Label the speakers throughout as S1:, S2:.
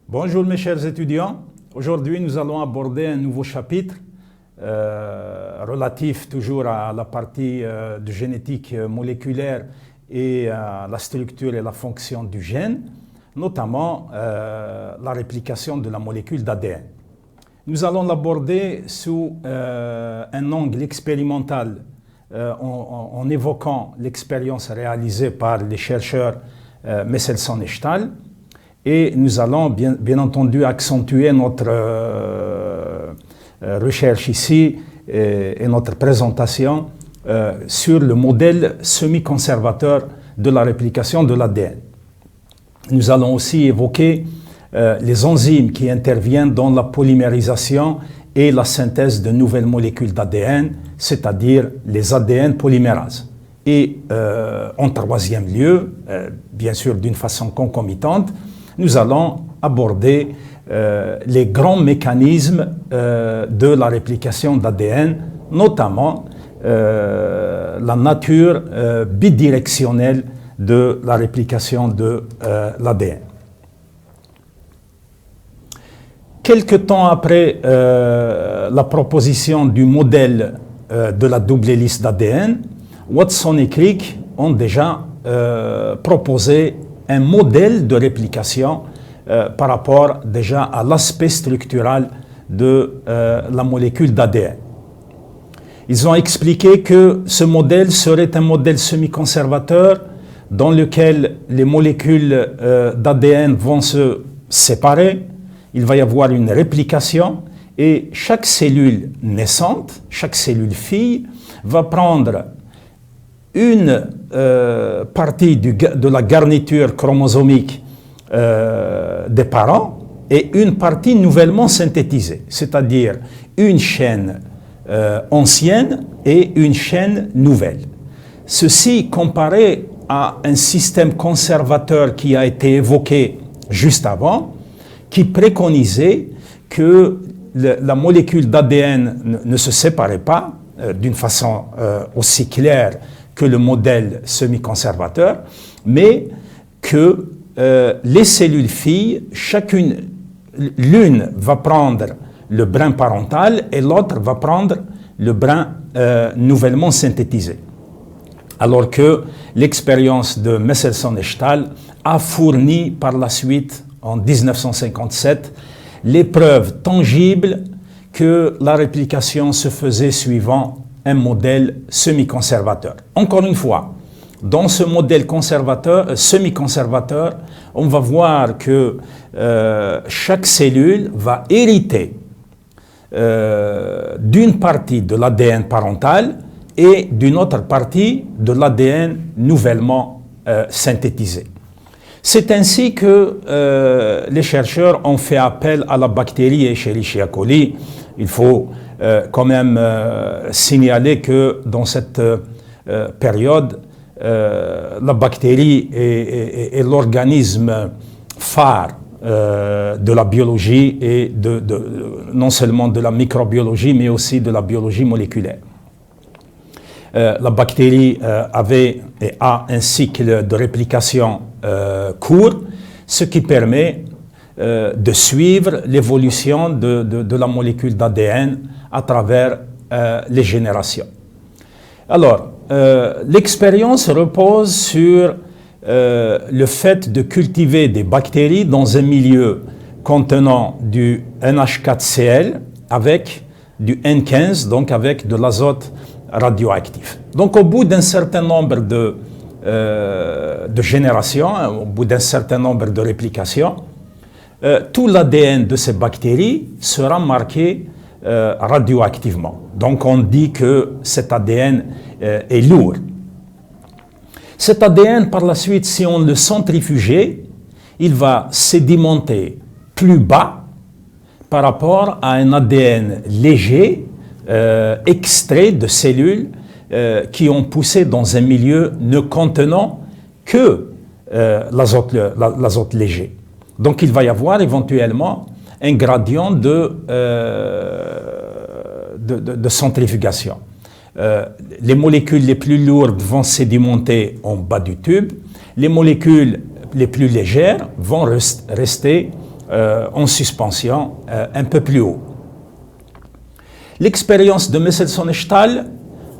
S1: Bonjour mes chers étudiants. Aujourd'hui, nous allons aborder un nouveau chapitre relatif toujours à la partie de génétique moléculaire et à la structure et la fonction du gène, notamment la réplication de la molécule d'ADN. Nous allons l'aborder sous un angle expérimental en évoquant l'expérience réalisée par les chercheurs Messelson et Stahl. Et nous allons bien entendu accentuer notre recherche ici et notre présentation sur le modèle semi-conservateur de la réplication de l'ADN. Nous allons aussi évoquer les enzymes qui interviennent dans la polymérisation et la synthèse de nouvelles molécules d'ADN, c'est-à-dire les ADN polymérases. Et en troisième lieu, bien sûr d'une façon concomitante, nous allons aborder les grands mécanismes de la réplication d'ADN, notamment la nature bidirectionnelle de la réplication de l'ADN. Quelque temps après la proposition du modèle de la double hélice d'ADN, Watson et Crick ont déjà proposé un modèle de réplication par rapport déjà à l'aspect structural de la molécule d'ADN. Ils ont expliqué que ce modèle serait un modèle semi-conservateur dans lequel les molécules d'ADN vont se séparer, il va y avoir une réplication et chaque cellule naissante, chaque cellule fille va prendre une partie de la garniture chromosomique des parents et une partie nouvellement synthétisée, c'est-à-dire une chaîne ancienne et une chaîne nouvelle. Ceci comparé à un système conservateur qui a été évoqué juste avant, qui préconisait que la molécule d'ADN ne se séparait pas d'une façon aussi claire que le modèle semi-conservateur, mais que les cellules filles, l'une va prendre le brin parental et l'autre va prendre le brin nouvellement synthétisé. Alors que l'expérience de Messelson et Stahl a fourni par la suite, en 1957, les preuves tangibles que la réplication se faisait suivant un modèle semi-conservateur. Encore une fois, dans ce modèle semi-conservateur, on va voir que chaque cellule va hériter d'une partie de l'ADN parental et d'une autre partie de l'ADN nouvellement synthétisé. C'est ainsi que les chercheurs ont fait appel à la bactérie Escherichia coli. Il faut quand même signaler que dans cette période, la bactérie est l'organisme phare de la biologie et non seulement de la microbiologie, mais aussi de la biologie moléculaire. La bactérie avait et a un cycle de réplication court, ce qui permet de suivre l'évolution de la molécule d'ADN à travers les générations. Alors, l'expérience repose sur le fait de cultiver des bactéries dans un milieu contenant du NH4Cl avec du N15, donc avec de l'azote radioactif. Donc, au bout d'un certain nombre de générations, au bout d'un certain nombre de réplications, tout l'ADN de ces bactéries sera marqué radioactivement. Donc on dit que cet ADN est lourd. Cet ADN, par la suite, si on le centrifugeait, il va sédimenter plus bas par rapport à un ADN léger, extrait de cellules qui ont poussé dans un milieu ne contenant que l'azote léger. Donc il va y avoir éventuellement un gradient de centrifugation. Les molécules les plus lourdes vont sédimenter en bas du tube, les molécules les plus légères vont rester en suspension un peu plus haut. L'expérience de Michelson et Stahl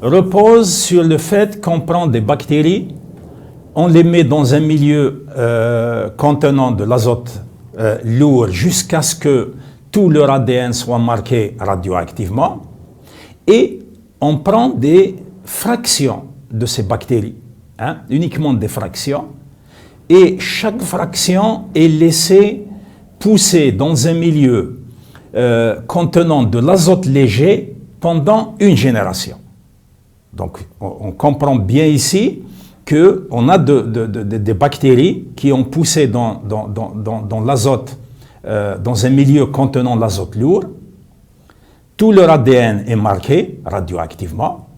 S1: repose sur le fait qu'on prend des bactéries, on les met dans un milieu contenant de l'azote lourd jusqu'à ce que tout leur ADN soit marqué radioactivement, et on prend des fractions de ces bactéries, uniquement des fractions, et chaque fraction est laissée pousser dans un milieu contenant de l'azote léger pendant une génération. Donc on comprend bien ici qu'on a des bactéries qui ont poussé dans l'azote, dans un milieu contenant l'azote lourd. Tout leur ADN est marqué radioactivement.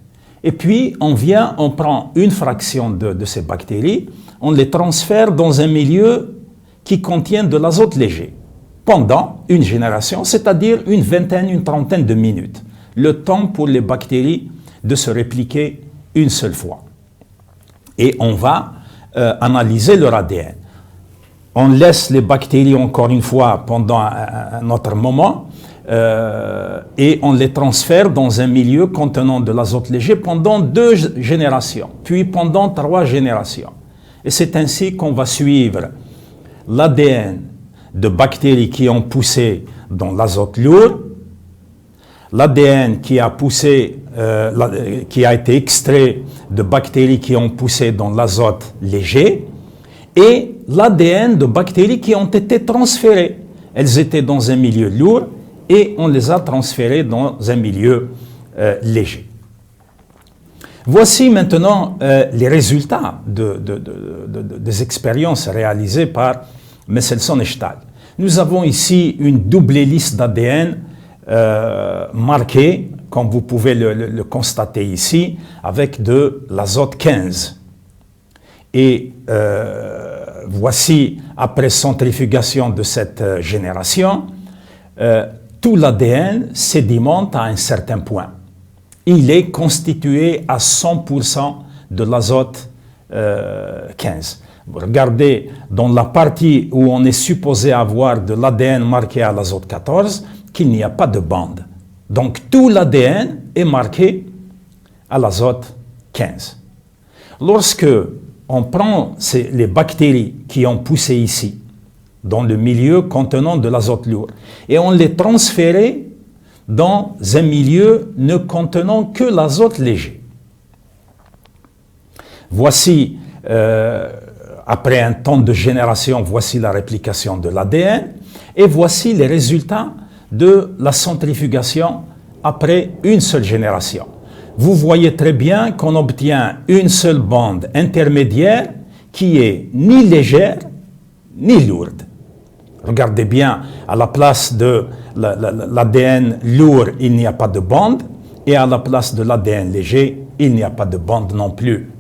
S1: Et puis on prend une fraction de ces bactéries, on les transfère dans un milieu qui contient de l'azote léger pendant une génération, c'est-à-dire une vingtaine, une trentaine de minutes. Le temps pour les bactéries de se répliquer une seule fois. Et on va analyser leur ADN. On laisse les bactéries encore une fois pendant un autre moment et on les transfère dans un milieu contenant de l'azote léger pendant 2 générations, puis pendant 3 générations. Et c'est ainsi qu'on va suivre l'ADN de bactéries qui ont poussé dans l'azote lourd, l'ADN qui a été extrait de bactéries qui ont poussé dans l'azote léger, et l'ADN de bactéries qui ont été transférées. Elles étaient dans un milieu lourd et on les a transférées dans un milieu léger. Voici maintenant les résultats des expériences réalisées par Michelson et Stahl. Nous avons ici une double hélice d'ADN marquée, comme vous pouvez le constater ici, avec de l'azote 15. Et voici, après centrifugation de cette génération, tout l'ADN sédimente à un certain point. Il est constitué à 100% de l'azote 15. Regardez, dans la partie où on est supposé avoir de l'ADN marqué à l'azote 14, qu'il n'y a pas de bande. Donc tout l'ADN est marqué à l'azote 15. Lorsque on prend les bactéries qui ont poussé ici, dans le milieu contenant de l'azote lourd, et on les transfère dans un milieu ne contenant que l'azote léger. Voici, après un temps de génération, voici la réplication de l'ADN, et voici les résultats de la centrifugation après une seule génération. Vous voyez très bien qu'on obtient une seule bande intermédiaire qui est ni légère ni lourde. Regardez bien, à la place de l'ADN lourd, il n'y a pas de bande, et à la place de l'ADN léger, il n'y a pas de bande non plus.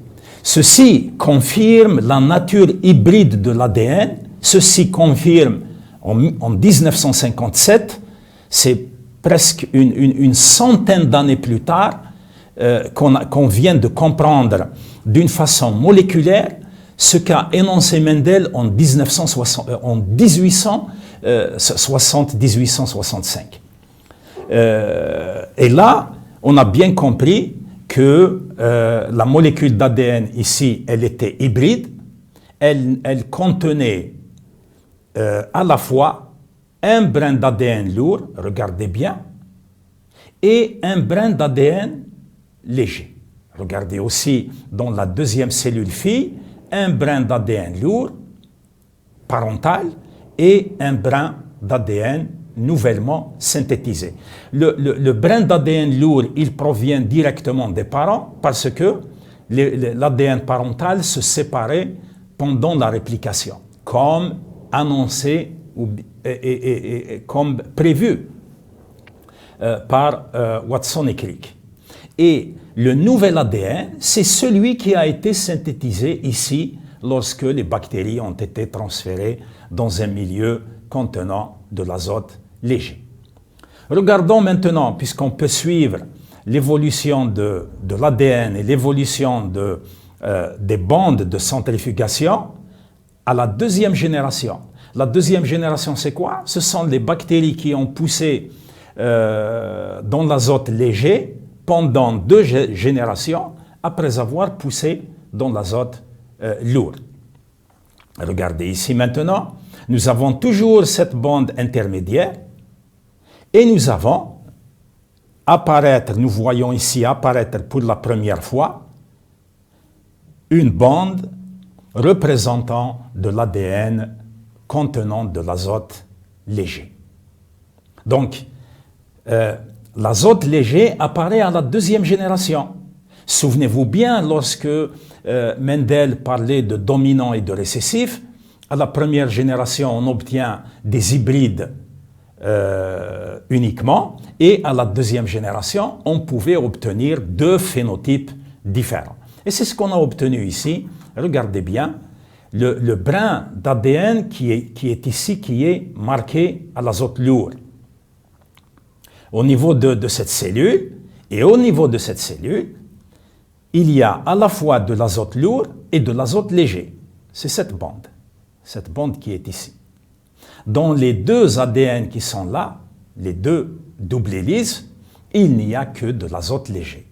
S1: Ceci confirme la nature hybride de l'ADN. Ceci confirme en 1957, c'est presque une centaine d'années plus tard, qu'on vient de comprendre d'une façon moléculaire ce qu'a énoncé Mendel en 1860-1865. Et là, on a bien compris que la molécule d'ADN ici, elle était hybride, elle contenait à la fois un brin d'ADN lourd, regardez bien, et un brin d'ADN léger. Regardez aussi dans la deuxième cellule fille, un brin d'ADN lourd, parental, et un brin d'ADN nouvellement synthétisé. Le brin d'ADN lourd, il provient directement des parents parce que l'ADN parental se séparait pendant la réplication, comme annoncé et comme prévu par Watson et Crick. Et le nouvel ADN, c'est celui qui a été synthétisé ici lorsque les bactéries ont été transférées dans un milieu contenant de l'azote léger. Regardons maintenant, puisqu'on peut suivre l'évolution de l'ADN et l'évolution des bandes de centrifugation à la deuxième génération. La deuxième génération, c'est quoi? Ce sont les bactéries qui ont poussé dans l'azote léger pendant 2 générations après avoir poussé dans l'azote lourd. Regardez ici maintenant, nous avons toujours cette bande intermédiaire et nous avons nous voyons ici apparaître pour la première fois une bande représentant de l'ADN contenant de l'azote léger. Donc, l'azote léger apparaît à la deuxième génération. Souvenez-vous bien, lorsque Mendel parlait de dominant et de récessif, à la première génération, on obtient des hybrides uniquement, et à la deuxième génération, on pouvait obtenir 2 phénotypes différents. Et c'est ce qu'on a obtenu ici. Regardez bien, le brin d'ADN qui est ici, qui est marqué à l'azote lourd. Au niveau de cette cellule, et au niveau de cette cellule, il y a à la fois de l'azote lourd et de l'azote léger. C'est cette bande qui est ici. Dans les 2 ADN qui sont là, les 2 double hélices, il n'y a que de l'azote léger.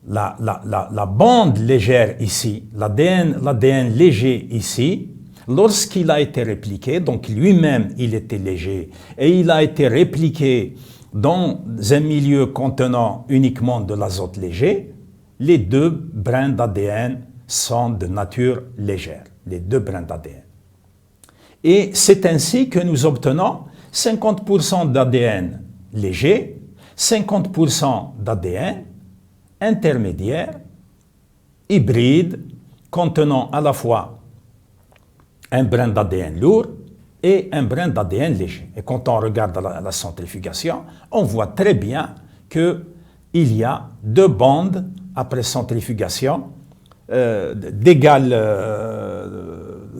S1: La bande légère ici, l'ADN léger ici, lorsqu'il a été répliqué, donc lui-même il était léger, et il a été répliqué dans un milieu contenant uniquement de l'azote léger, les 2 brins d'ADN sont de nature légère, les 2 brins d'ADN. Et c'est ainsi que nous obtenons 50% d'ADN léger, 50% d'ADN intermédiaire, hybride, contenant à la fois un brin d'ADN lourd et un brin d'ADN léger. Et quand on regarde la centrifugation, on voit très bien qu'il y a 2 bandes après centrifugation d'égale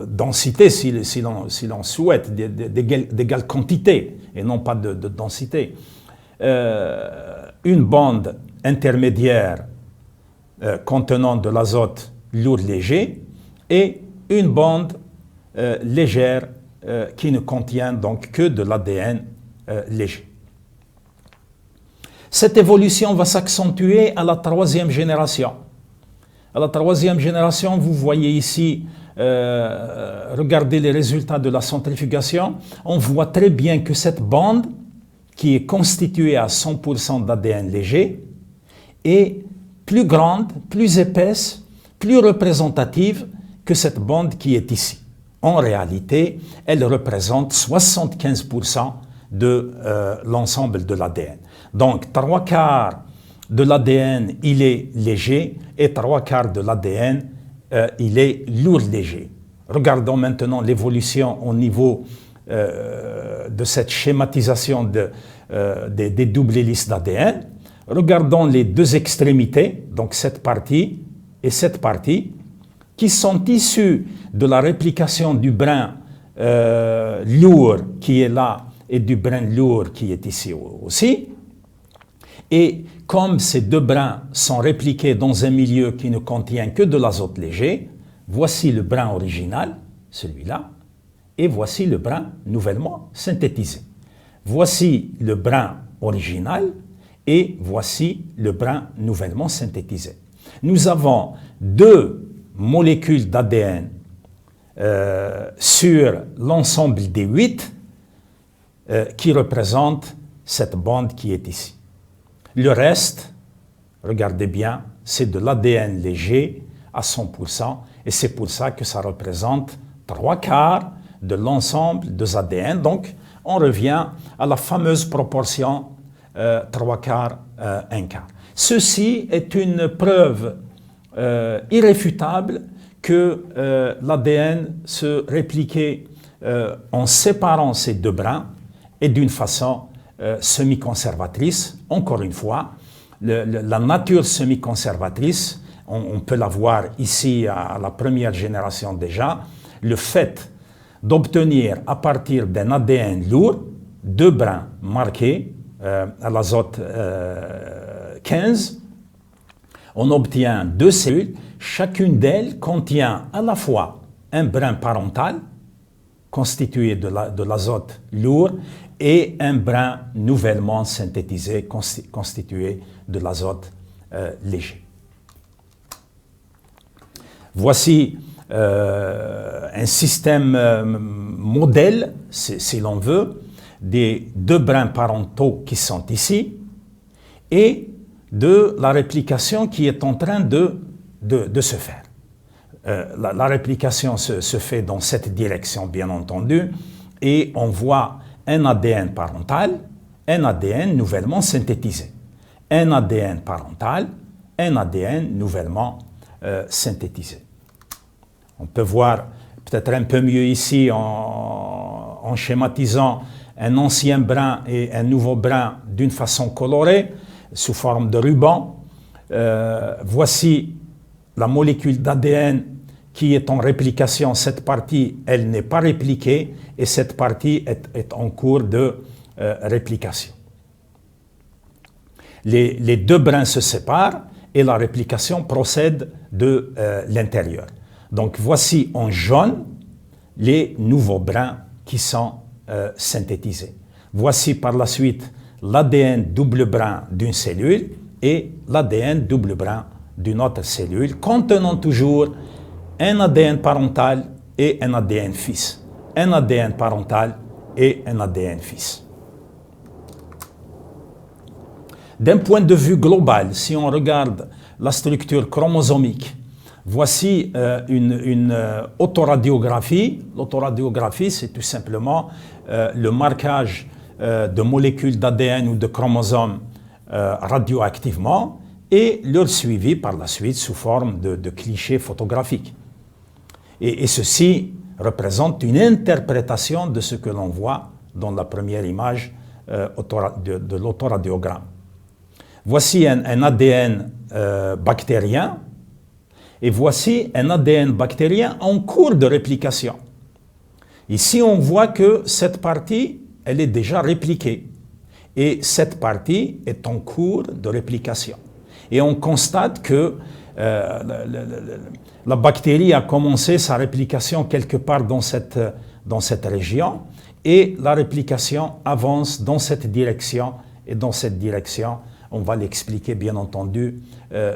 S1: densité, si l'on souhaite, d'égale quantité, et non pas de densité. Une bande intermédiaire contenant de l'azote lourd léger et une bande légère qui ne contient donc que de l'ADN léger. Cette évolution va s'accentuer à la 3e génération. À la 3e génération, vous voyez ici, regardez les résultats de la centrifugation, on voit très bien que cette bande, qui est constituée à 100% d'ADN léger, est plus grande, plus épaisse, plus représentative que cette bande qui est ici. En réalité, elle représente 75% de l'ensemble de l'ADN. Donc, 3/4 de l'ADN, il est léger, et 3/4 de l'ADN, il est lourd léger. Regardons maintenant l'évolution au niveau de cette schématisation des doubles hélices d'ADN. Regardons les 2 extrémités, donc cette partie et cette partie, qui sont issues de la réplication du brin lourd qui est là et du brin lourd qui est ici aussi. Et comme ces 2 brins sont répliqués dans un milieu qui ne contient que de l'azote léger, voici le brin original, celui-là, et voici le brin nouvellement synthétisé. Voici le brin original et voici le brin nouvellement synthétisé. Nous avons 2 molécules d'ADN sur l'ensemble des 8 qui représentent cette bande qui est ici. Le reste, regardez bien, c'est de l'ADN léger à 100%, et c'est pour ça que ça représente 3/4 de l'ensemble des ADN. Donc, on revient à la fameuse proportion 3/4, 1/4. Ceci est une preuve irréfutable que l'ADN se répliquait en séparant ces 2 brins et d'une façon semi-conservatrice. Encore une fois, la nature semi-conservatrice, on peut la voir ici à la première génération déjà, le fait d'obtenir à partir d'un ADN lourd 2 brins marqués à l'azote 15, on obtient 2 cellules, chacune d'elles contient à la fois un brin parental constitué de l'azote lourd et un brin nouvellement synthétisé constitué de l'azote léger. Voici un système modèle, si l'on veut, des deux brins parentaux qui sont ici et de la réplication qui est en train de se faire. La réplication se fait dans cette direction, bien entendu, et on voit un ADN parental, un ADN nouvellement synthétisé. Un ADN parental, un ADN nouvellement synthétisé. On peut voir peut-être un peu mieux ici en schématisant un ancien brin et un nouveau brin d'une façon colorée, sous forme de ruban. Voici la molécule d'ADN qui est en réplication. Cette partie, elle n'est pas répliquée et cette partie est en cours de réplication. Les deux brins se séparent et la réplication procède de l'intérieur. Donc voici en jaune les nouveaux brins qui sont synthétisés. Voici par la suite l'ADN double brin d'une cellule et l'ADN double brin d'une autre cellule, contenant toujours un ADN parental et un ADN fils. Un ADN parental et un ADN fils. D'un point de vue global, si on regarde la structure chromosomique, voici une autoradiographie. L'autoradiographie, c'est tout simplement le marquage de molécules d'ADN ou de chromosomes radioactivement et leur suivi par la suite sous forme de clichés photographiques. Et ceci représente une interprétation de ce que l'on voit dans la première image de l'autoradiogramme. Voici un ADN bactérien et voici un ADN bactérien en cours de réplication. Ici, on voit que cette partie, elle est déjà répliquée et cette partie est en cours de réplication. Et on constate que la bactérie a commencé sa réplication quelque part dans cette région et la réplication avance dans cette direction et dans cette direction, on va l'expliquer bien entendu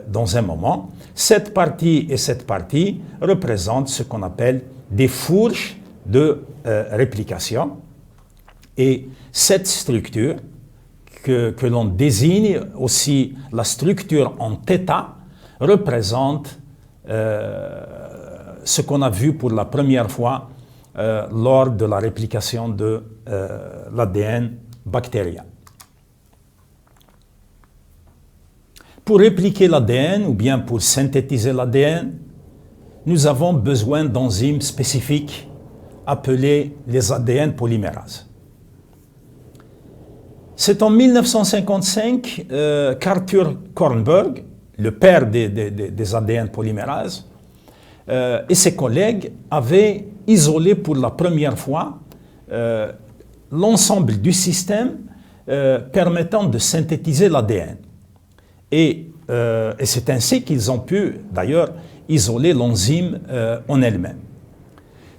S1: dans un moment. Cette partie et cette partie représentent ce qu'on appelle des fourches de réplication et cette structure que l'on désigne aussi la structure en θ représente ce qu'on a vu pour la première fois lors de la réplication de l'ADN bactérien. Pour répliquer l'ADN ou bien pour synthétiser l'ADN, nous avons besoin d'enzymes spécifiques appelées les ADN polymérases. C'est en 1955 qu'Arthur Kornberg, le père des ADN polymérases, et ses collègues avaient isolé pour la première fois l'ensemble du système permettant de synthétiser l'ADN. Et c'est ainsi qu'ils ont pu d'ailleurs isoler l'enzyme en elle-même.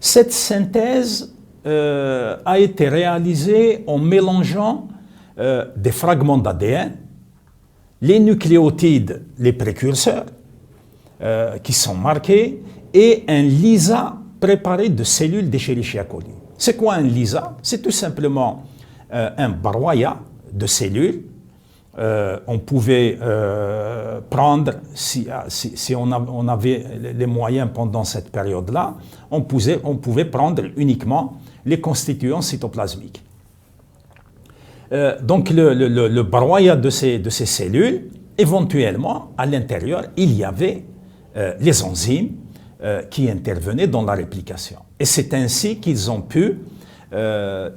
S1: Cette synthèse a été réalisée en mélangeant des fragments d'ADN, les nucléotides, les précurseurs, qui sont marqués, et un LISA préparé de cellules d'Escherichia coli. C'est quoi un LISA? C'est tout simplement un broyat de cellules. On pouvait prendre, si on avait les moyens pendant cette période-là, on pouvait prendre uniquement les constituants cytoplasmiques. Donc le broyat de ces cellules, éventuellement, à l'intérieur, il y avait les enzymes qui intervenaient dans la réplication. Et c'est ainsi qu'ils ont pu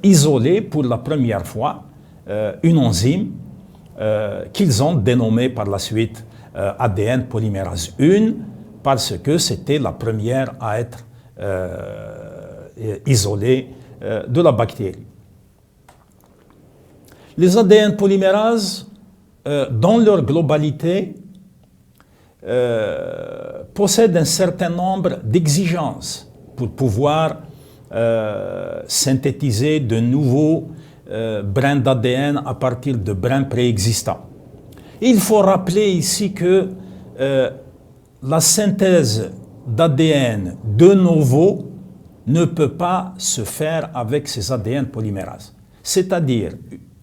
S1: isoler pour la première fois une enzyme qu'ils ont dénommée par la suite ADN polymérase 1 parce que c'était la première à être isolée de la bactérie. Les ADN polymérases, dans leur globalité, possèdent un certain nombre d'exigences pour pouvoir synthétiser de nouveaux brins d'ADN à partir de brins préexistants. Il faut rappeler ici que la synthèse d'ADN de novo ne peut pas se faire avec ces ADN polymérases. C'est-à-dire,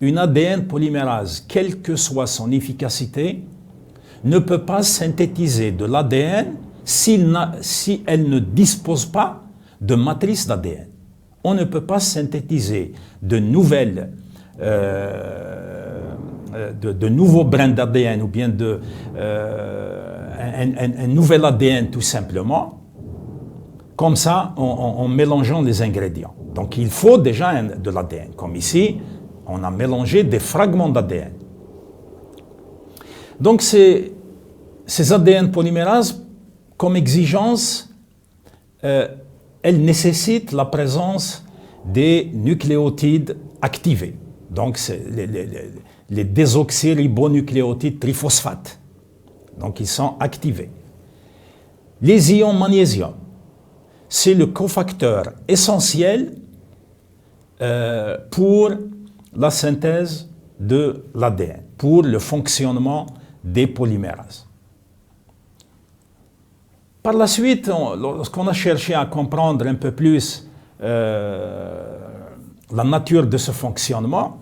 S1: une ADN polymérase, quelle que soit son efficacité, ne peut pas synthétiser de l'ADN si elle ne dispose pas de matrice d'ADN. On ne peut pas synthétiser de nouveaux brins d'ADN ou bien un nouvel ADN tout simplement, comme ça, en mélangeant les ingrédients. Donc il faut déjà de l'ADN. Comme ici, on a mélangé des fragments d'ADN. Donc ces ADN polymérases, comme exigence, elles nécessitent la présence des nucléotides activés. Donc c'est les désoxyribonucléotides triphosphates. Donc ils sont activés. Les ions magnésium, c'est le cofacteur essentiel pour la synthèse de l'ADN, pour le fonctionnement des polymérases. Par la suite, lorsqu'on a cherché à comprendre un peu plus la nature de ce fonctionnement,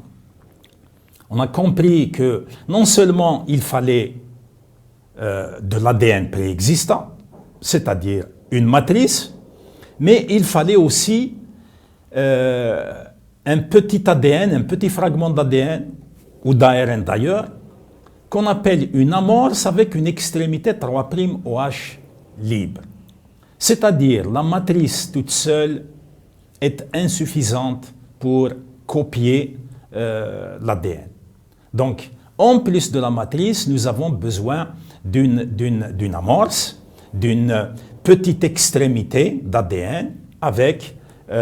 S1: on a compris que non seulement il fallait de l'ADN préexistant, c'est-à-dire une matrice, mais il fallait aussi un petit ADN, un petit fragment d'ADN, ou d'ARN d'ailleurs, qu'on appelle une amorce avec une extrémité 3'OH libre. C'est-à-dire la matrice toute seule est insuffisante pour copier l'ADN. Donc, en plus de la matrice, nous avons besoin d'une amorce, d'une petite extrémité d'ADN avec de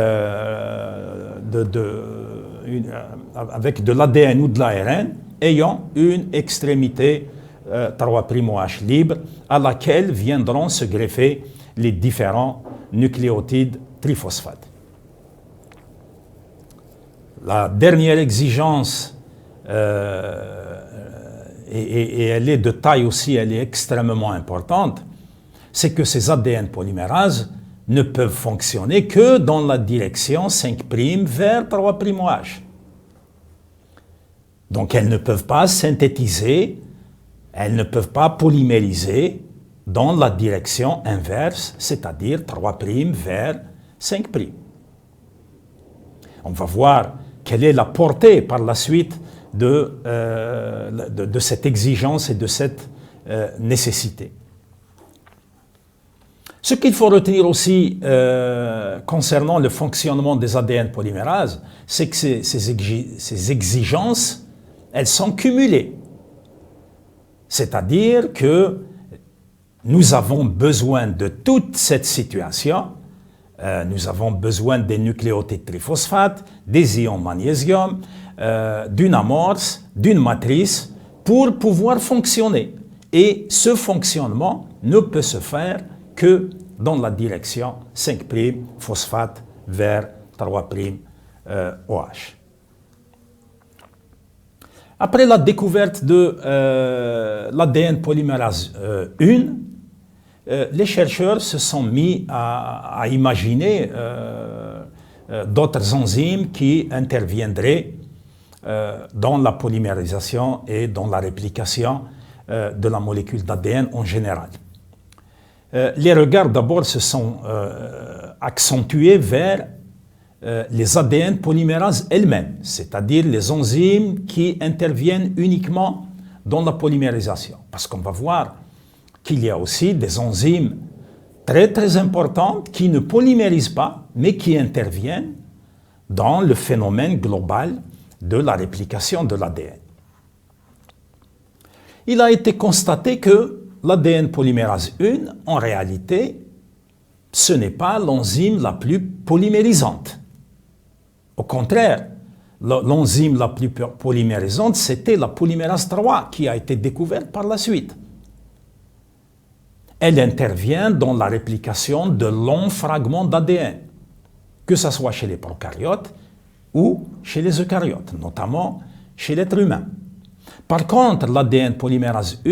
S1: l'ADN ou de l'ARN ayant une extrémité 3'OH libre à laquelle viendront se greffer les différents nucléotides triphosphates. La dernière exigence, et elle est de taille aussi, elle est extrêmement importante, c'est que ces ADN polymérases ne peuvent fonctionner que dans la direction 5' vers 3'OH. Donc elles ne peuvent pas synthétiser, elles ne peuvent pas polymériser dans la direction inverse, c'est-à-dire 3' vers 5'. On va voir quelle est la portée par la suite de cette exigence et de cette nécessité. Ce qu'il faut retenir aussi concernant le fonctionnement des ADN polymérases, c'est que ces exigences, elles sont cumulées. C'est-à-dire que nous avons besoin de toute cette situation. Nous avons besoin des nucléotides triphosphates, des ions magnésium, d'une amorce, d'une matrice pour pouvoir fonctionner. Et ce fonctionnement ne peut se faire que dans la direction 5' phosphate vers 3' OH. Après la découverte de l'ADN polymérase 1, les chercheurs se sont mis à imaginer d'autres enzymes qui interviendraient dans la polymérisation et dans la réplication de la molécule d'ADN en général. Les regards d'abord se sont accentués vers les ADN polymérases elles-mêmes, c'est-à-dire les enzymes qui interviennent uniquement dans la polymérisation. Parce qu'on va voir qu'il y a aussi des enzymes très très importantes qui ne polymérisent pas, mais qui interviennent dans le phénomène global de la réplication de l'ADN. Il a été constaté que l'ADN polymérase 1, en réalité, ce n'est pas l'enzyme la plus polymérisante. Au contraire, l'enzyme la plus polymérisante, c'était la polymérase 3 qui a été découverte par la suite. Elle intervient dans la réplication de longs fragments d'ADN. que ce soit chez les prokaryotes ou chez les eucaryotes, notamment chez l'être humain. Par contre, l'ADN polymérase 1,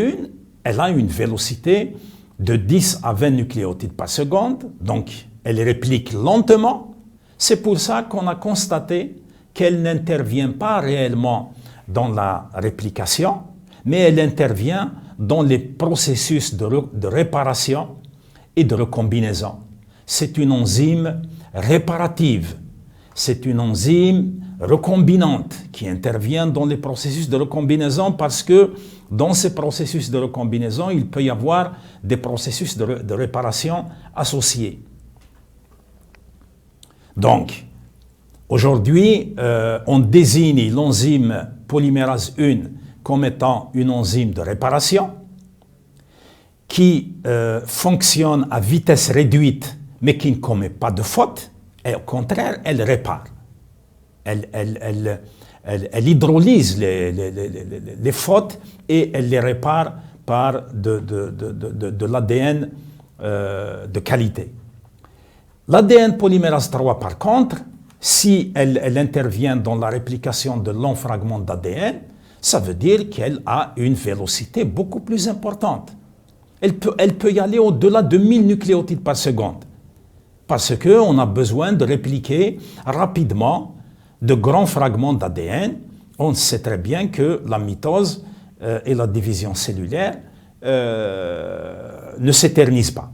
S1: elle a une vélocité de 10 à 20 nucléotides par seconde, donc elle réplique lentement. C'est pour ça qu'on a constaté qu'elle n'intervient pas réellement dans la réplication, mais elle intervient dans les processus de réparation et de recombinaison. C'est une enzyme réparative, c'est une enzyme recombinante qui intervient dans les processus de recombinaison parce que dans ces processus de recombinaison, il peut y avoir des processus de réparation associés. Donc, aujourd'hui, on désigne l'enzyme polymérase 1 comme étant une enzyme de réparation qui fonctionne à vitesse réduite mais qui ne commet pas de faute, et au contraire, elle répare. Elle hydrolyse les fautes et elle les répare par de l'ADN de qualité. L'ADN polymérase 3, par contre, si elle intervient dans la réplication de longs fragments d'ADN, ça veut dire qu'elle a une vélocité beaucoup plus importante. Elle peut y aller au-delà de 1000 nucléotides par seconde, parce qu'on a besoin de répliquer rapidement de grands fragments d'ADN. On sait très bien que la mitose et la division cellulaire ne s'éternisent pas.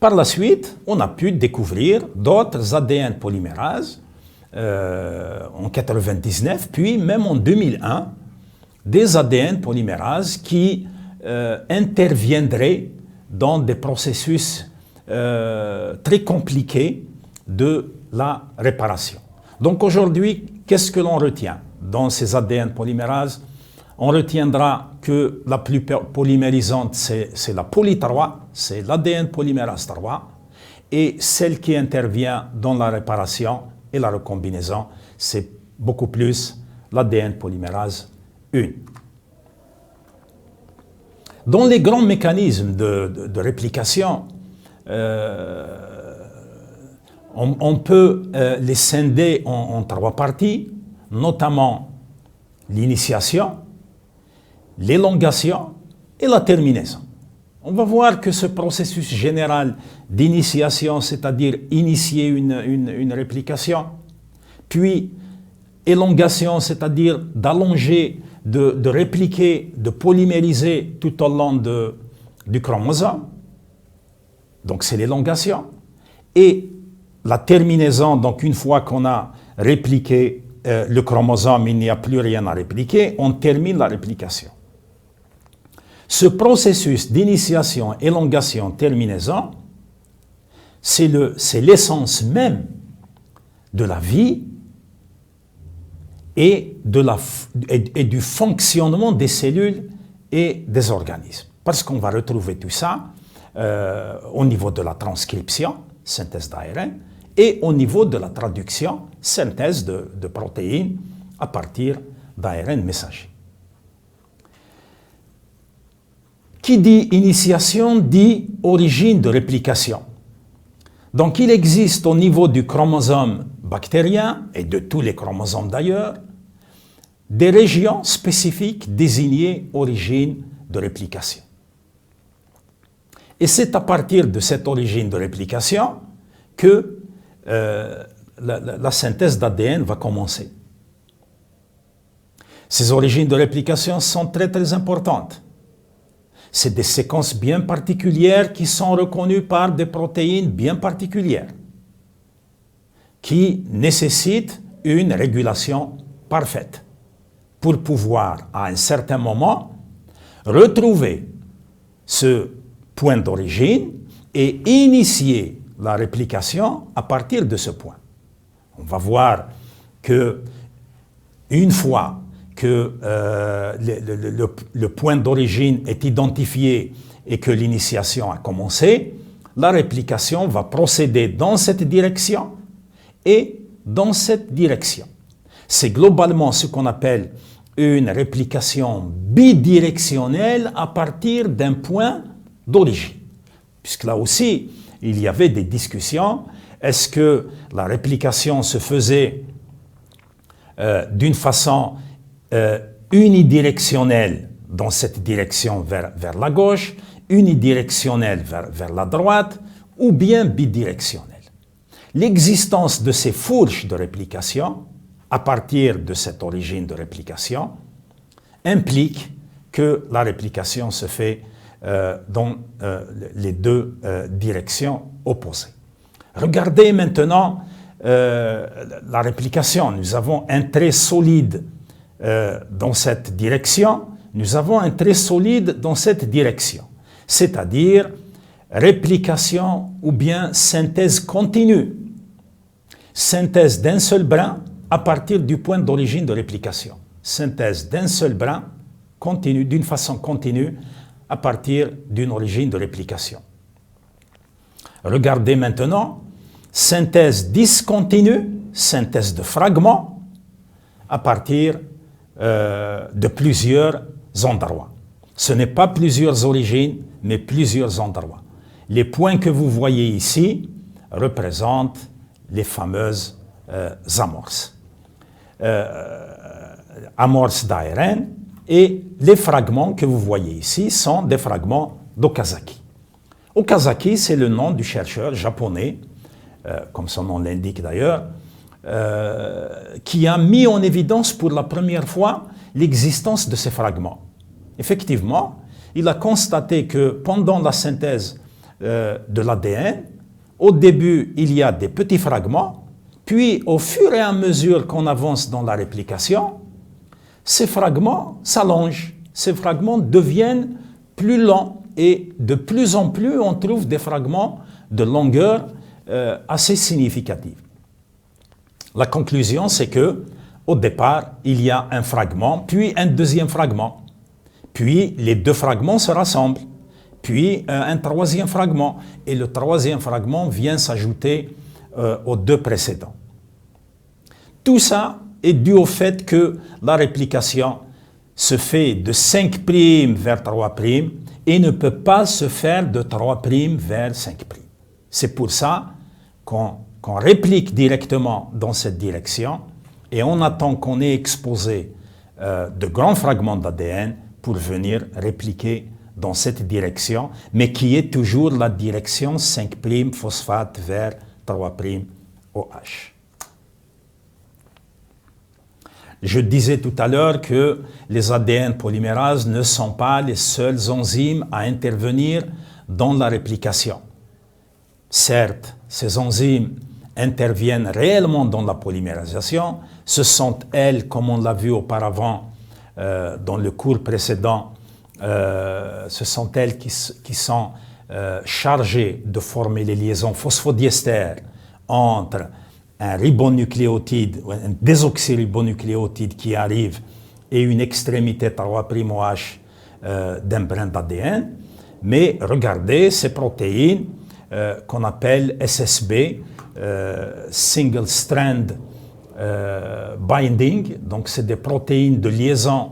S1: Par la suite, on a pu découvrir d'autres ADN polymérases en 1999, puis même en 2001, des ADN polymérases qui interviendraient dans des processus très compliqués de la réparation. Donc aujourd'hui, qu'est-ce que l'on retient dans ces ADN polymérases? On retiendra que la plus polymérisante, c'est la poly3, c'est l'ADN polymérase 3, et celle qui intervient dans la réparation et la recombinaison, c'est beaucoup plus l'ADN polymérase 1. Dans les grands mécanismes de réplication, on peut les scinder en 3 parties, notamment l'initiation, l'élongation et la terminaison. On va voir que ce processus général d'initiation, c'est-à-dire initier une réplication, puis élongation, c'est-à-dire d'allonger, de répliquer, de polymériser tout au long du chromosome, donc c'est l'élongation, et la terminaison, donc une fois qu'on a répliqué le chromosome, il n'y a plus rien à répliquer, on termine la réplication. Ce processus d'initiation, élongation, terminaison, c'est l'essence même de la vie et du fonctionnement des cellules et des organismes. Parce qu'on va retrouver tout ça au niveau de la transcription, synthèse d'ARN, et au niveau de la traduction, synthèse de protéines à partir d'ARN messager. Qui dit initiation dit origine de réplication. Donc il existe au niveau du chromosome bactérien, et de tous les chromosomes d'ailleurs, des régions spécifiques désignées origine de réplication. Et c'est à partir de cette origine de réplication que la synthèse d'ADN va commencer. Ces origines de réplication sont très très importantes. C'est des séquences bien particulières qui sont reconnues par des protéines bien particulières, qui nécessitent une régulation parfaite pour pouvoir, à un certain moment, retrouver ce point d'origine et initier la réplication à partir de ce point. On va voir que une fois que le point d'origine est identifié et que l'initiation a commencé, la réplication va procéder dans cette direction et dans cette direction. C'est globalement ce qu'on appelle une réplication bidirectionnelle à partir d'un point d'origine. Puisque là aussi, il y avait des discussions Est-ce que la réplication se faisait d'une façon unidirectionnelle dans cette direction vers la gauche, unidirectionnelle vers la droite, ou bien bidirectionnelle? L'existence de ces fourches de réplication, à partir de cette origine de réplication, implique que la réplication se fait dans les deux directions opposées. Regardez maintenant la réplication. Nous avons un trait solide dans cette direction, nous avons un trait solide dans cette direction, c'est-à-dire réplication ou bien synthèse continue, synthèse d'un seul brin à partir du point d'origine de réplication, synthèse d'un seul brin continue, d'une façon continue à partir d'une origine de réplication. Regardez maintenant, synthèse discontinue, synthèse de fragments à partir de plusieurs endroits. Ce n'est pas plusieurs origines, mais plusieurs endroits. Les points que vous voyez ici représentent les fameuses amorces. Amorces d'ARN, et les fragments que vous voyez ici sont des fragments d'Okazaki. Okazaki, c'est le nom du chercheur japonais, comme son nom l'indique d'ailleurs, qui a mis en évidence pour la première fois l'existence de ces fragments. Effectivement, il a constaté que pendant la synthèse de l'ADN, au début, il y a des petits fragments, puis au fur et à mesure qu'on avance dans la réplication, ces fragments s'allongent, ces fragments deviennent plus longs et de plus en plus on trouve des fragments de longueur assez significative. La conclusion, c'est que au départ, il y a un fragment, puis un deuxième fragment, puis les deux fragments se rassemblent, puis un troisième fragment, et le troisième fragment vient s'ajouter aux deux précédents. Tout ça est dû au fait que la réplication se fait de 5' vers 3' et ne peut pas se faire de 3' vers 5'. C'est pour ça qu'on réplique directement dans cette direction et on attend qu'on ait exposé de grands fragments d'ADN pour venir répliquer dans cette direction, mais qui est toujours la direction 5' phosphate vers 3' OH. Je disais tout à l'heure que les ADN polymérases ne sont pas les seuls enzymes à intervenir dans la réplication. Certes, ces enzymes interviennent réellement dans la polymérasation. Ce sont elles, comme on l'a vu auparavant dans le cours précédent, ce sont elles qui sont chargées de former les liaisons phosphodiester entre un ribonucléotide, un désoxyribonucléotide qui arrive et une extrémité 3' OH d'un brin d'ADN. Mais regardez ces protéines qu'on appelle SSB, Single Strand Binding, donc c'est des protéines de liaison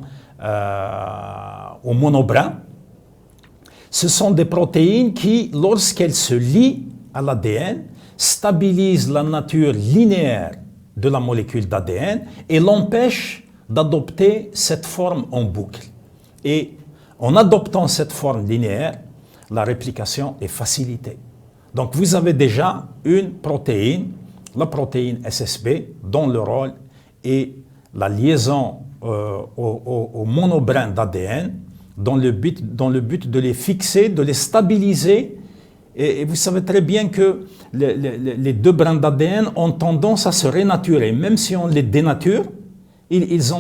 S1: au monobrin. Ce sont des protéines qui, lorsqu'elles se lient à l'ADN, stabilisent la nature linéaire de la molécule d'ADN et l'empêchent d'adopter cette forme en boucle. Et en adoptant cette forme linéaire, la réplication est facilitée. Donc vous avez déjà une protéine, la protéine SSB, dont le rôle est la liaison au monobrin d'ADN dans le but de les fixer, de les stabiliser. Et vous savez très bien que les deux brins d'ADN ont tendance à se renaturer. Même si on les dénature, ils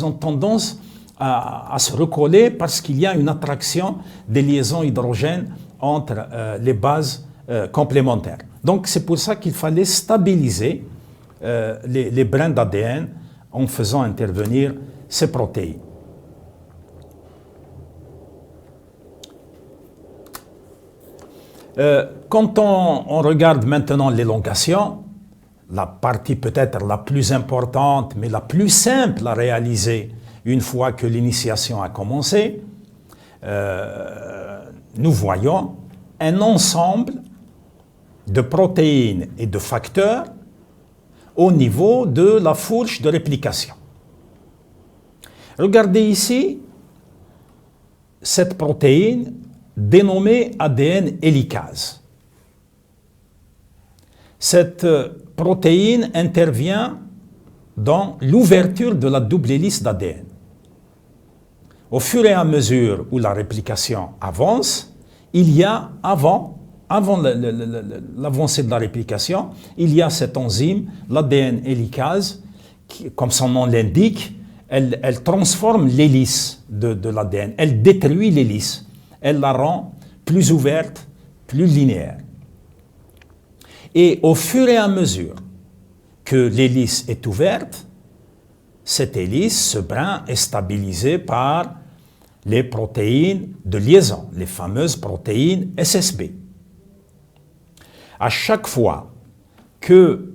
S1: ont tendance à se recoller parce qu'il y a une attraction des liaisons hydrogènes entre les bases complémentaires. Donc c'est pour ça qu'il fallait stabiliser les brins d'ADN en faisant intervenir ces protéines. Quand on regarde maintenant l'élongation, la partie peut-être la plus importante, mais la plus simple à réaliser une fois que l'initiation a commencé, nous voyons un ensemble de protéines et de facteurs au niveau de la fourche de réplication. Regardez ici cette protéine dénommée ADN hélicase. Cette protéine intervient dans l'ouverture de la double hélice d'ADN. Au fur et à mesure où la réplication avance, il y a avant l'avancée de la réplication, il y a cette enzyme, l'ADN hélicase, qui, comme son nom l'indique, elle transforme l'hélice de l'ADN, elle détruit l'hélice, elle la rend plus ouverte, plus linéaire. Et au fur et à mesure que l'hélice est ouverte, cette hélice, ce brin, est stabilisé par les protéines de liaison, les fameuses protéines SSB. À chaque fois que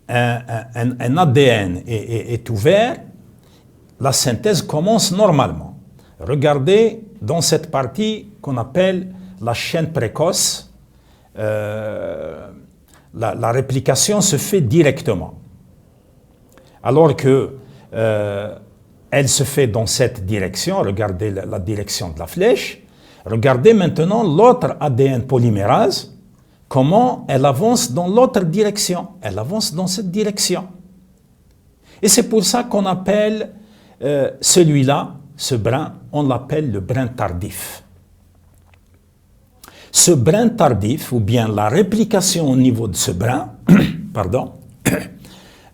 S1: un ADN est ouvert, la synthèse commence normalement. Regardez dans cette partie qu'on appelle la chaîne précoce, la réplication se fait directement. Alors que elle se fait dans cette direction, regardez la direction de la flèche, regardez maintenant l'autre ADN polymérase, comment elle avance dans l'autre direction, elle avance dans cette direction. Et c'est pour ça qu'on appelle celui-là, ce brin, on l'appelle le brin tardif. Ce brin tardif, ou bien la réplication au niveau de ce brin, pardon,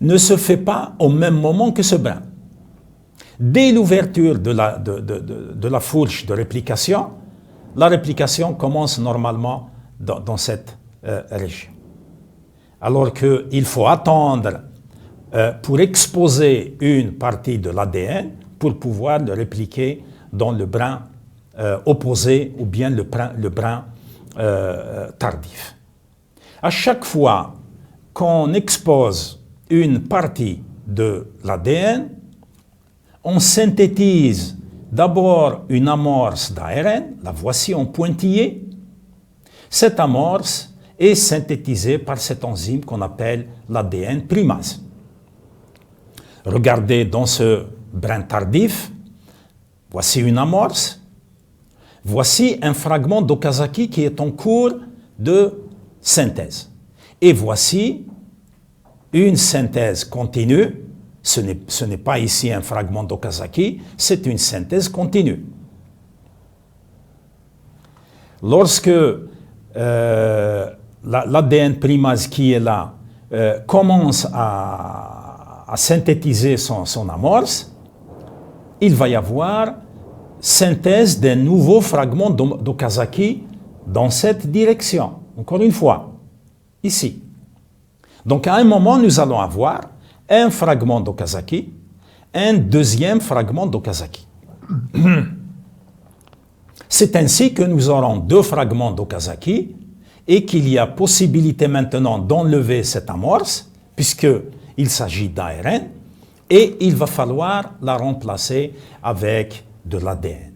S1: ne se fait pas au même moment que ce brin. Dès l'ouverture de la fourche de réplication, la réplication commence normalement dans cette région. Alors qu'il faut attendre pour exposer une partie de l'ADN pour pouvoir le répliquer dans le brin opposé ou bien le brin tardif. À chaque fois qu'on expose une partie de l'ADN, on synthétise d'abord une amorce d'ARN, la voici en pointillé. Cette amorce est synthétisée par cette enzyme qu'on appelle l'ADN primase. Regardez dans ce brin tardif, voici une amorce, voici un fragment d'Okazaki qui est en cours de synthèse. Et voici une synthèse continue. Ce n'est pas ici un fragment d'Okazaki, c'est une synthèse continue. Lorsque l'ADN primase qui est là commence à synthétiser son amorce, il va y avoir synthèse d'un nouveau fragment d'Okazaki dans cette direction. Encore une fois, ici. Donc à un moment, nous allons avoir un fragment d'Okazaki, un deuxième fragment d'Okazaki. C'est ainsi que nous aurons deux fragments d'Okazaki et qu'il y a possibilité maintenant d'enlever cette amorce, puisqu'il s'agit d'ARN, et il va falloir la remplacer avec de l'ADN.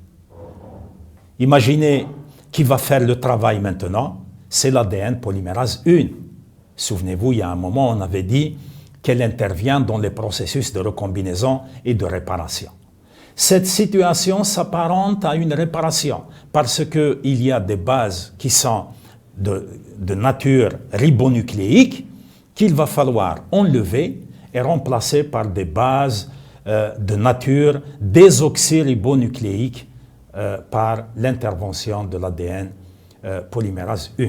S1: Imaginez qui va faire le travail maintenant, c'est l'ADN polymérase 1. Souvenez-vous, il y a un moment, on avait dit qu'elle intervient dans les processus de recombinaison et de réparation. Cette situation s'apparente à une réparation parce qu'il y a des bases qui sont de nature ribonucléique qu'il va falloir enlever et remplacer par des bases de nature désoxyribonucléique par l'intervention de l'ADN polymérase 1.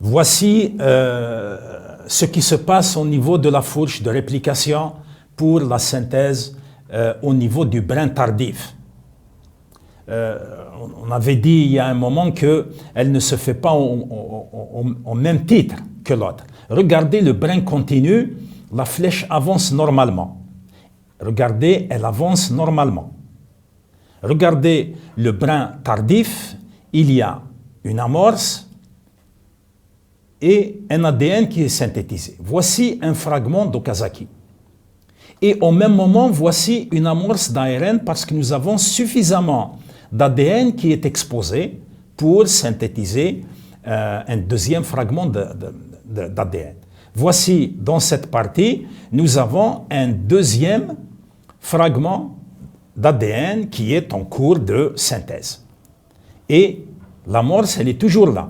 S1: Voici ce qui se passe au niveau de la fourche de réplication pour la synthèse au niveau du brin tardif. On avait dit il y a un moment qu'elle ne se fait pas au même titre que l'autre. Regardez le brin continu, la flèche avance normalement. Regardez, elle avance normalement. Regardez le brin tardif, il y a une amorce et un ADN qui est synthétisé. Voici un fragment d'Okazaki. Et au même moment, voici une amorce d'ARN parce que nous avons suffisamment d'ADN qui est exposé pour synthétiser un deuxième fragment d'ADN. Voici, dans cette partie, nous avons un deuxième fragment d'ADN qui est en cours de synthèse. Et l'amorce, elle est toujours là.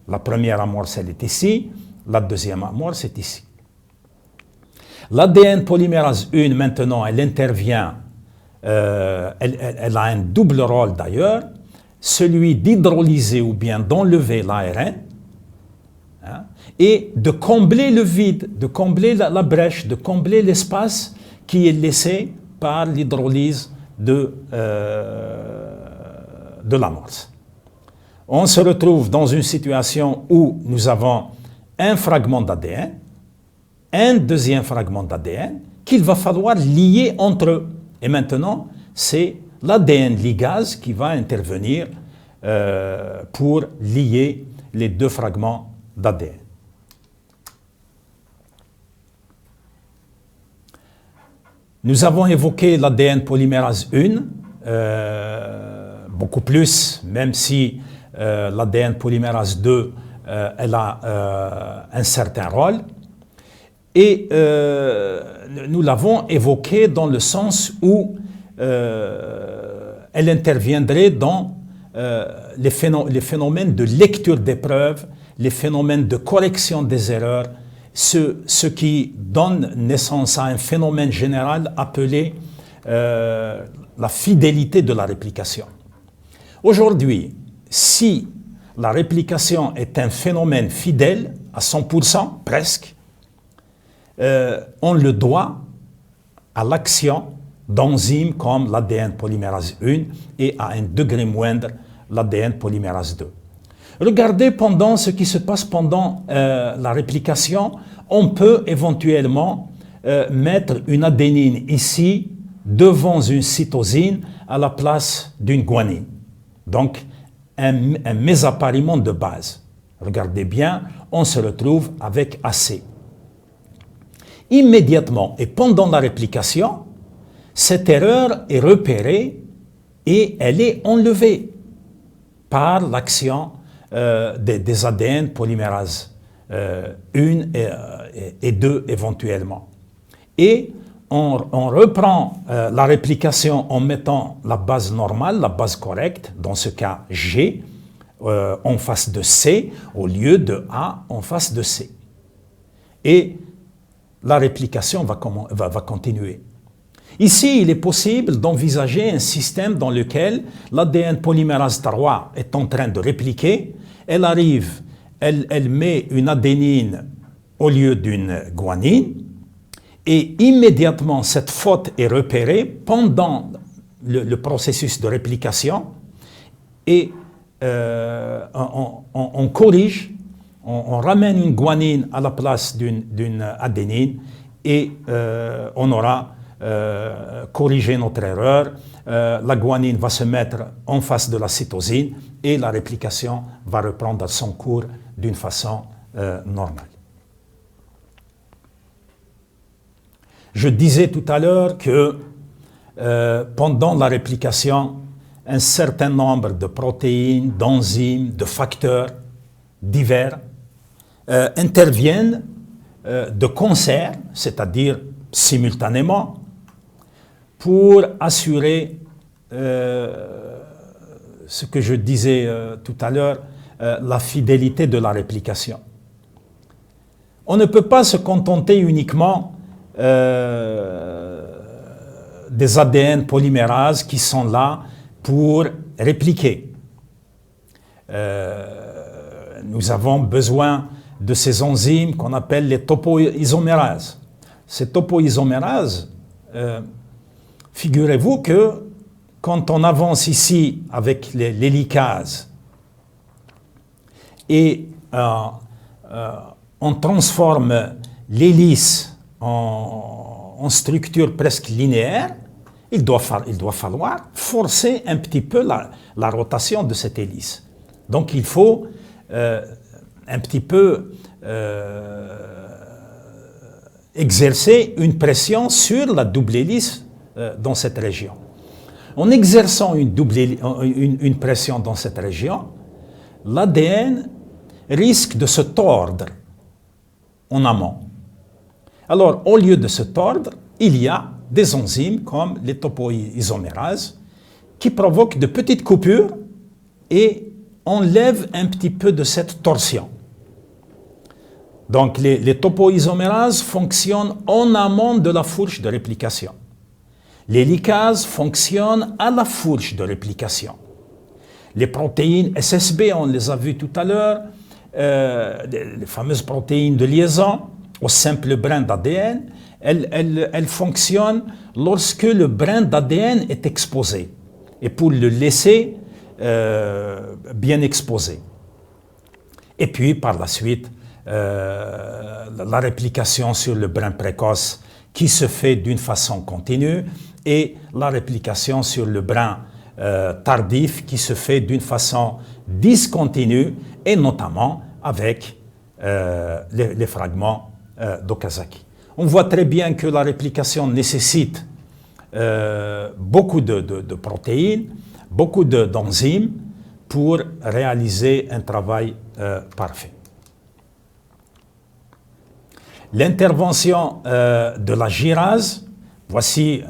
S1: La première amorce, elle est ici. La deuxième amorce est ici. L'ADN polymérase 1, maintenant, elle intervient, elle a un double rôle d'ailleurs, celui d'hydrolyser ou bien d'enlever l'ARN, hein, et de combler le vide, de combler la brèche, de combler l'espace qui est laissé par l'hydrolyse de l'amorce. On se retrouve dans une situation où nous avons un fragment d'ADN, un deuxième fragment d'ADN qu'il va falloir lier entre eux. Et maintenant, c'est l'ADN ligase qui va intervenir pour lier les deux fragments d'ADN. Nous avons évoqué l'ADN polymérase 1, beaucoup plus, même si l'ADN polymérase 2, elle a un certain rôle. Et nous l'avons évoqué dans le sens où elle interviendrait dans les phénomènes de lecture des preuves, les phénomènes de correction des erreurs, ce qui donne naissance à un phénomène général appelé la fidélité de la réplication. Aujourd'hui, si la réplication est un phénomène fidèle à 100%, presque, on le doit à l'action d'enzymes comme l'ADN polymérase 1 et à un degré moindre l'ADN polymérase 2. Regardez ce qui se passe pendant la réplication. On peut éventuellement mettre une adénine ici devant une cytosine à la place d'une guanine. Donc, un mésappariement de base. Regardez bien, on se retrouve avec AC. Immédiatement et pendant la réplication, cette erreur est repérée et elle est enlevée par l'action des ADN polymérase 1 et 2 éventuellement. Et on reprend la réplication en mettant la base normale, la base correcte, dans ce cas G, en face de C, au lieu de A en face de C. Et la réplication va continuer. Ici, il est possible d'envisager un système dans lequel l'ADN polymérase 3 est en train de répliquer. Elle arrive, elle met une adénine au lieu d'une guanine et immédiatement cette faute est repérée pendant le processus de réplication et on corrige, on ramène une guanine à la place d'une adénine et on aura corrigé notre erreur. La guanine va se mettre en face de la cytosine et la réplication va reprendre son cours d'une façon normale. Je disais tout à l'heure que pendant la réplication, un certain nombre de protéines, d'enzymes, de facteurs divers interviennent de concert, c'est-à-dire simultanément, pour assurer ce que je disais tout à l'heure, la fidélité de la réplication. On ne peut pas se contenter uniquement des ADN polymérases qui sont là pour répliquer. Nous avons besoin de ces enzymes qu'on appelle les topoisomérases. Ces topoisomérases, figurez-vous que quand on avance ici avec l'hélicase et on transforme l'hélice en structure presque linéaire, il doit falloir forcer un petit peu la rotation de cette hélice. Donc il faut un petit peu exercer une pression sur la double hélice dans cette région. En exerçant une pression dans cette région, l'ADN risque de se tordre en amont. Alors, au lieu de se tordre, il y a des enzymes comme les topoisomérases qui provoquent de petites coupures et enlèvent un petit peu de cette torsion. Donc, les topoisomérases fonctionnent en amont de la fourche de réplication. Les licases fonctionnent à la fourche de réplication. Les protéines SSB, on les a vues tout à l'heure, les fameuses protéines de liaison au simple brin d'ADN, elles fonctionnent lorsque le brin d'ADN est exposé et pour le laisser bien exposé. Et puis, par la suite, la réplication sur le brin précoce qui se fait d'une façon continue et la réplication sur le brin tardif qui se fait d'une façon discontinue et notamment avec les fragments d'Okazaki. On voit très bien que la réplication nécessite beaucoup de protéines, beaucoup d'enzymes pour réaliser un travail parfait. L'intervention de la gyrase, voici,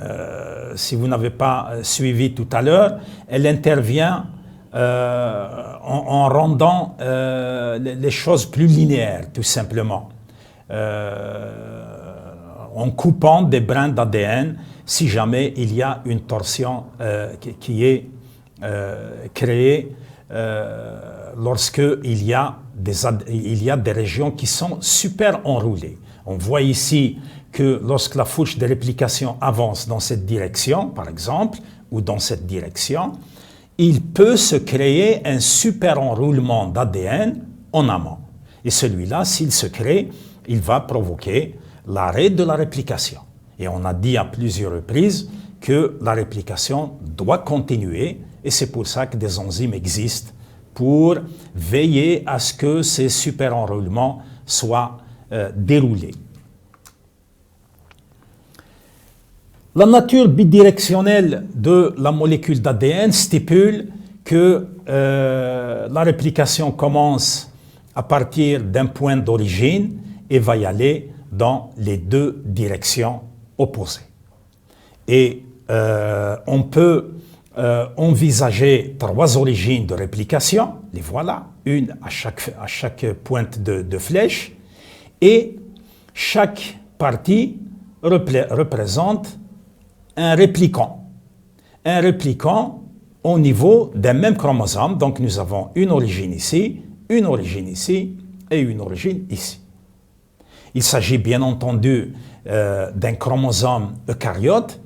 S1: si vous n'avez pas suivi tout à l'heure, elle intervient en rendant les choses plus linéaires, tout simplement. En coupant des brins d'ADN si jamais il y a une torsion qui est créée lorsqu'il y a des régions qui sont super enroulées. On voit ici que lorsque la fourche de réplication avance dans cette direction, par exemple, ou dans cette direction, il peut se créer un super enroulement d'ADN en amont. Et celui-là, s'il se crée, il va provoquer l'arrêt de la réplication. Et on a dit à plusieurs reprises que la réplication doit continuer et c'est pour ça que des enzymes existent pour veiller à ce que ces super-enroulements soient déroulés. La nature bidirectionnelle de la molécule d'ADN stipule que la réplication commence à partir d'un point d'origine et va y aller dans les deux directions opposées. Et on peut envisager trois origines de réplication, les voilà, une à chaque pointe de flèche, et chaque partie représente un répliquant au niveau d'un même chromosome. Donc nous avons une origine ici et une origine ici. Il s'agit bien entendu d'un chromosome eucaryote,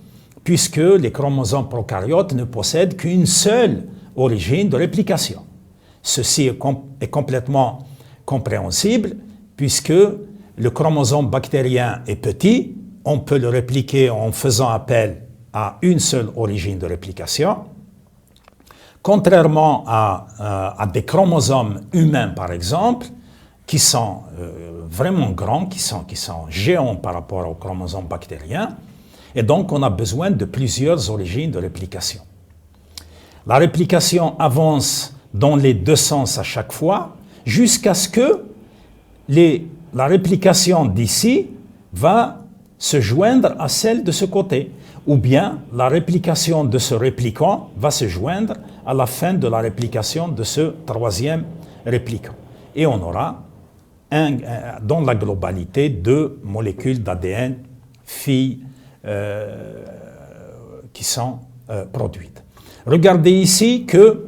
S1: puisque les chromosomes prokaryotes ne possèdent qu'une seule origine de réplication. Ceci est complètement compréhensible, puisque le chromosome bactérien est petit, on peut le répliquer en faisant appel à une seule origine de réplication. Contrairement à des chromosomes humains, par exemple, qui sont vraiment grands, qui sont géants par rapport aux chromosomes bactériens, et donc on a besoin de plusieurs origines de réplication. La réplication avance dans les deux sens à chaque fois, jusqu'à ce que la réplication d'ici va se joindre à celle de ce côté, ou bien la réplication de ce répliquant va se joindre à la fin de la réplication de ce troisième répliquant. Et on aura dans la globalité deux molécules d'ADN filles qui sont produites. Regardez ici que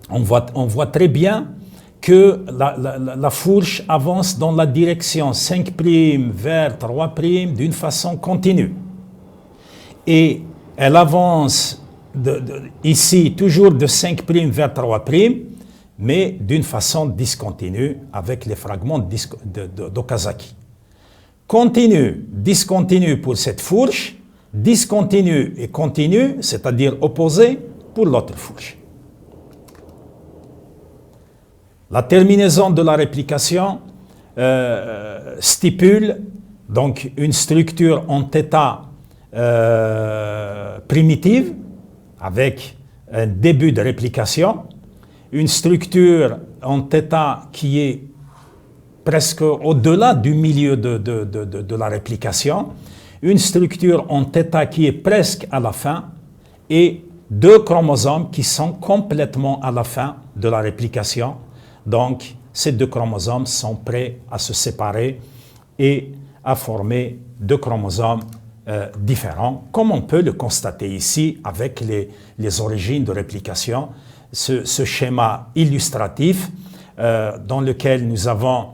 S1: on voit très bien que la fourche avance dans la direction 5' vers 3' d'une façon continue. Et elle avance ici toujours de 5' vers 3', mais d'une façon discontinue avec les fragments d'Okazaki. Continue, discontinue pour cette fourche, discontinue et continue, c'est-à-dire opposé pour l'autre fourche. La terminaison de la réplication stipule donc une structure en θ primitive avec un début de réplication, une structure en θ qui est presque au-delà du milieu de la réplication, une structure en θ qui est presque à la fin, et deux chromosomes qui sont complètement à la fin de la réplication. Donc, ces deux chromosomes sont prêts à se séparer et à former deux chromosomes différents, comme on peut le constater ici avec les origines de réplication. Ce schéma illustratif dans lequel nous avons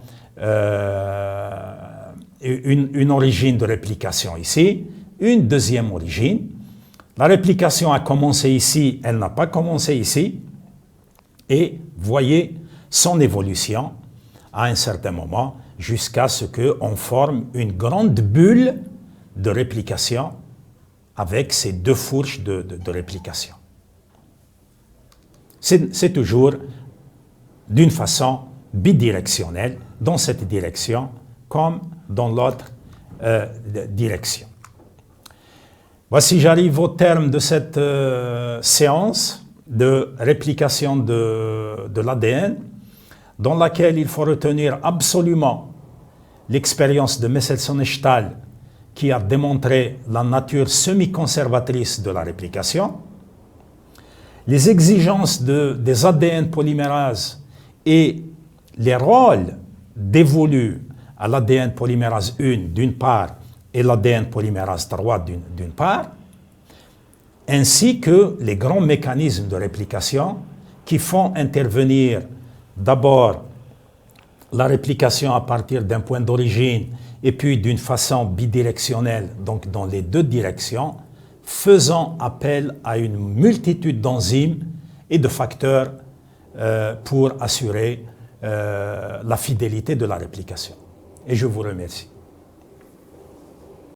S1: une origine de réplication ici, une deuxième origine. La réplication a commencé ici, elle n'a pas commencé ici, et voyez son évolution à un certain moment jusqu'à ce qu'on forme une grande bulle de réplication avec ces deux fourches de réplication. C'est toujours d'une façon bidirectionnelle, dans cette direction comme dans l'autre direction. Voici, j'arrive au terme de cette séance de réplication de l'ADN, dans laquelle il faut retenir absolument l'expérience de Mendelssohn-Stahl qui a démontré la nature semi-conservatrice de la réplication, les exigences des ADN polymérases et les rôles dévolus à l'ADN polymérase 1 d'une part et l'ADN polymérase 3 d'une part, ainsi que les grands mécanismes de réplication qui font intervenir d'abord la réplication à partir d'un point d'origine et puis d'une façon bidirectionnelle, donc dans les deux directions, faisant appel à une multitude d'enzymes et de facteurs pour assurer la fidélité de la réplication. Et je vous remercie.